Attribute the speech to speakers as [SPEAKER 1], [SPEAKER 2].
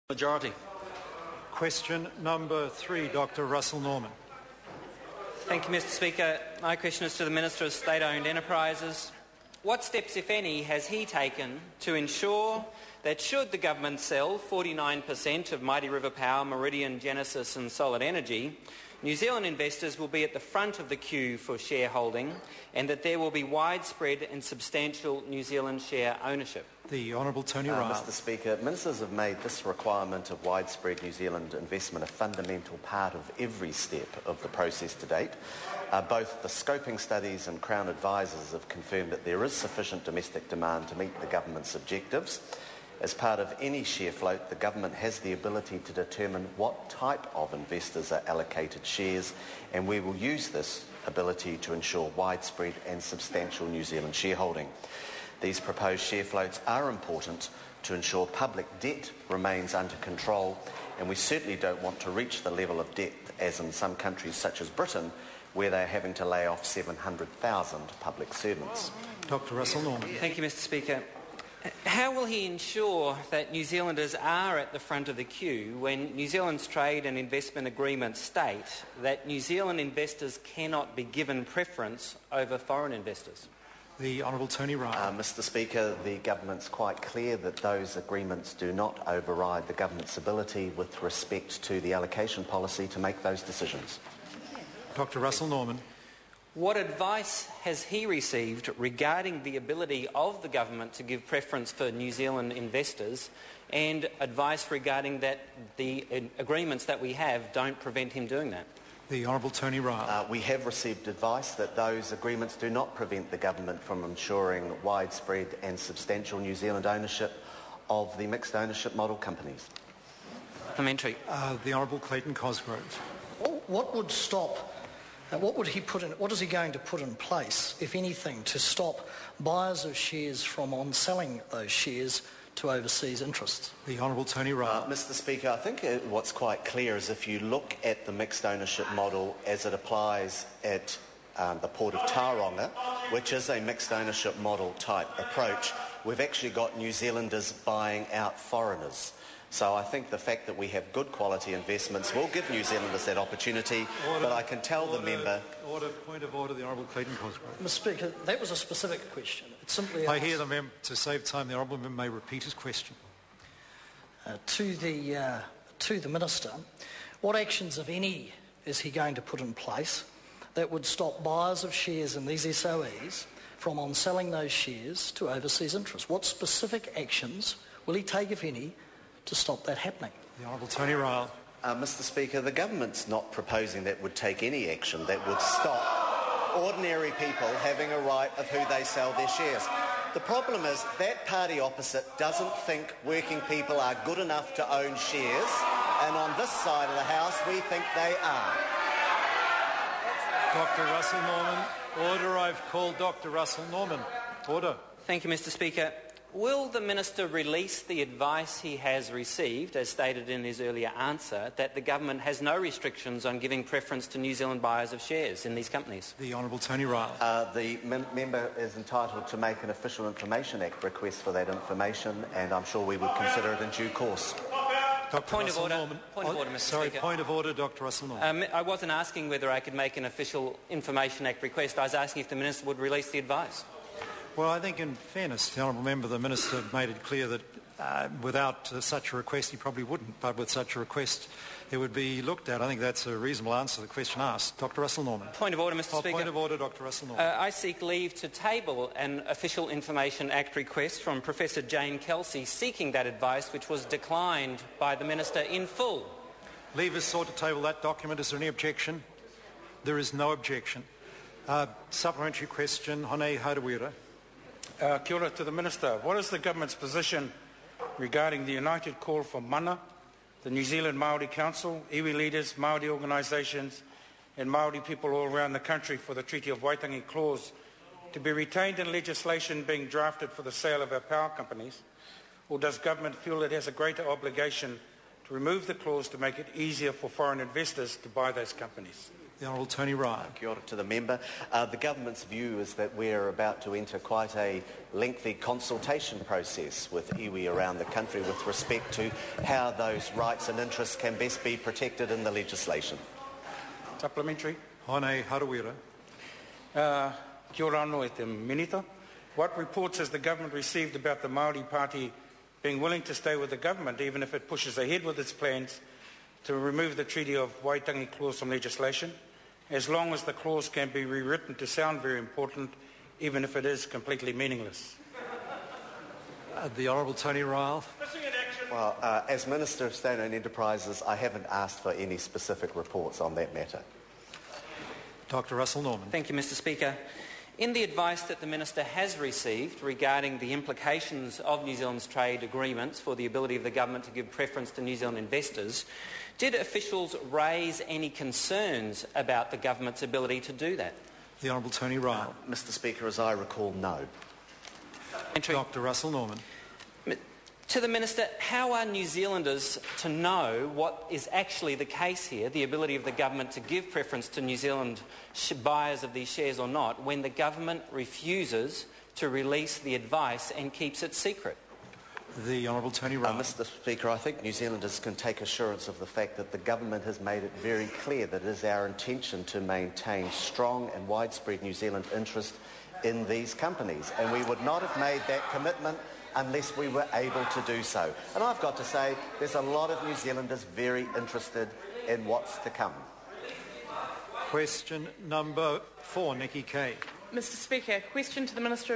[SPEAKER 1] Majority.
[SPEAKER 2] Question number 3, Dr. Russell Norman.
[SPEAKER 3] Thank you, Mr. Speaker. My question is to the Minister of State-Owned Enterprises. What steps, if any, has he taken to ensure that should the government sell 49% of Mighty River Power, Meridian, Genesis and Solid Energy, New Zealand investors will be at the front of the queue for shareholding and that there will be widespread and substantial New Zealand share ownership?
[SPEAKER 2] The Honourable Tony Ryall.
[SPEAKER 4] Mr. Speaker, ministers have made this requirement of widespread New Zealand investment a fundamental part of every step of the process to date. Both the scoping studies and Crown advisers have confirmed that there is sufficient domestic demand to meet the government's objectives. As part of any share float, the government has the ability to determine what type of investors are allocated shares, and we will use this ability to ensure widespread and substantial New Zealand shareholding. These proposed share floats are important to ensure public debt remains under control, and we certainly don't want to reach the level of debt as in some countries such as Britain, where they are having to lay off 700,000 public servants.
[SPEAKER 2] Dr. Russell Norman.
[SPEAKER 3] Thank you, Mr. Speaker. How will he ensure that New Zealanders are at the front of the queue when New Zealand's trade and investment agreements state that New Zealand investors cannot be given preference over foreign investors?
[SPEAKER 2] The Honourable Tony Ryall.
[SPEAKER 4] Mr. Speaker, the government's quite clear that those agreements do not override the government's ability with respect to the allocation policy to make those decisions.
[SPEAKER 2] Dr. Russell Norman.
[SPEAKER 3] What advice has he received regarding the ability of the government to give preference for New Zealand investors, and advice regarding that the agreements that we have don't prevent him doing that?
[SPEAKER 2] The Honourable Tony Ryall.
[SPEAKER 4] We have received advice that those agreements do not prevent the government from ensuring widespread and substantial New Zealand ownership of the mixed ownership model companies.
[SPEAKER 3] Parliamentary.
[SPEAKER 2] The Honourable Clayton Cosgrove.
[SPEAKER 5] What would stop? What is he going to put in place, if anything, to stop buyers of shares from on-selling those shares to overseas interests?
[SPEAKER 2] The Honourable Tony Ryall.
[SPEAKER 4] Mr. Speaker, I think what's quite clear is if you look at the mixed ownership model as it applies at the Port of Tauranga, which is a mixed ownership model type approach, we've actually got New Zealanders buying out foreigners. So I think the fact that we have good quality investments will give New Zealanders that opportunity, but I can tell the member...
[SPEAKER 2] Point of order, the Honourable Clayton Cosgrove.
[SPEAKER 5] Mr. Speaker, that was a specific question. It simply
[SPEAKER 2] I hear the member, to save time, the Honourable member may repeat his question.
[SPEAKER 5] To the Minister, what actions, if any, is he going to put in place that would stop buyers of shares in these SOEs from on-selling those shares to overseas interests? What specific actions will he take, if any, to stop that happening?
[SPEAKER 2] The Honourable Tony Ryall.
[SPEAKER 4] Mr. Speaker, the government's not proposing that would take any action that would stop ordinary people having a right of who they sell their shares. The problem is that party opposite doesn't think working people are good enough to own shares, and on this side of the House we think they are.
[SPEAKER 2] Dr. Russell Norman. Order. I've called Dr. Russell Norman. Order.
[SPEAKER 3] Thank you, Mr. Speaker. Will the Minister release the advice he has received, as stated in his earlier answer, that the government has no restrictions on giving preference to New Zealand buyers of shares in these companies?
[SPEAKER 2] The Honourable Tony Ryall.
[SPEAKER 4] The member is entitled to make an Official Information Act request for that information, and I'm sure we would consider it in due course.
[SPEAKER 3] Point of order, Mr. Speaker.
[SPEAKER 2] Point of order, Dr. Russell Norman.
[SPEAKER 3] I wasn't asking whether I could make an Official Information Act request. I was asking if the Minister would release the advice.
[SPEAKER 2] Well, I think in fairness, the Honourable Member, the Minister made it clear that without such a request he probably wouldn't, but with such a request it would be looked at. I think that's a reasonable answer to the question asked. Dr. Russell Norman.
[SPEAKER 3] Point of order, Mr. Speaker.
[SPEAKER 2] Point of order, Dr. Russell Norman.
[SPEAKER 3] I seek leave to table an Official Information Act request from Professor Jane Kelsey seeking that advice, which was declined by the Minister in full.
[SPEAKER 2] Leave is sought to table that document. Is there any objection? There is no objection. Supplementary question, Hone Harawira.
[SPEAKER 1] Kia ora to the Minister. What is the government's position regarding the united call from Mana, the New Zealand Māori Council, iwi leaders, Māori organisations and Māori people all around the country for the Treaty of Waitangi clause to be retained in legislation being drafted for the sale of our power companies? Or does government feel it has a greater obligation to remove the clause to make it easier for foreign investors to buy those companies?
[SPEAKER 2] The Honourable Tony Ryall.
[SPEAKER 4] Kia ora to the member. The government's view is that we're about to enter quite a lengthy consultation process with iwi around the country with respect to how those rights and interests can best be protected in the legislation.
[SPEAKER 1] Supplementary.
[SPEAKER 2] Hone Harawira.
[SPEAKER 1] Kia ora anō e te minita. What reports has the government received about the Māori Party being willing to stay with the government even if it pushes ahead with its plans to remove the Treaty of Waitangi clause from legislation, as long as the clause can be rewritten to sound very important, even if it is completely meaningless?
[SPEAKER 2] The Honourable Tony Ryall.
[SPEAKER 4] Well, as Minister of State-owned Enterprises, I haven't asked for any specific reports on that matter.
[SPEAKER 2] Dr Russell Norman.
[SPEAKER 3] Thank you, Mr Speaker. In the advice that the Minister has received regarding the implications of New Zealand's trade agreements for the ability of the government to give preference to New Zealand investors, did officials raise any concerns about the government's ability to do that?
[SPEAKER 2] The Honourable Tony Ryall.
[SPEAKER 4] Mr Speaker, as I recall, no.
[SPEAKER 2] Dr Russell Norman.
[SPEAKER 3] To the Minister, how are New Zealanders to know what is actually the case here, the ability of the government to give preference to New Zealand buyers of these shares or not, when the government refuses to release the advice and keeps it secret?
[SPEAKER 2] The Honourable Tony Ryall.
[SPEAKER 4] Mr Speaker, I think New Zealanders can take assurance of the fact that the government has made it very clear that it is our intention to maintain strong and widespread New Zealand interest in these companies, and we would not have made that commitment unless we were able to do so. And I've got to say, there's a lot of New Zealanders very interested in what's to come.
[SPEAKER 2] Question number 4, Nikki Kay.
[SPEAKER 6] Mr Speaker, question to the Minister of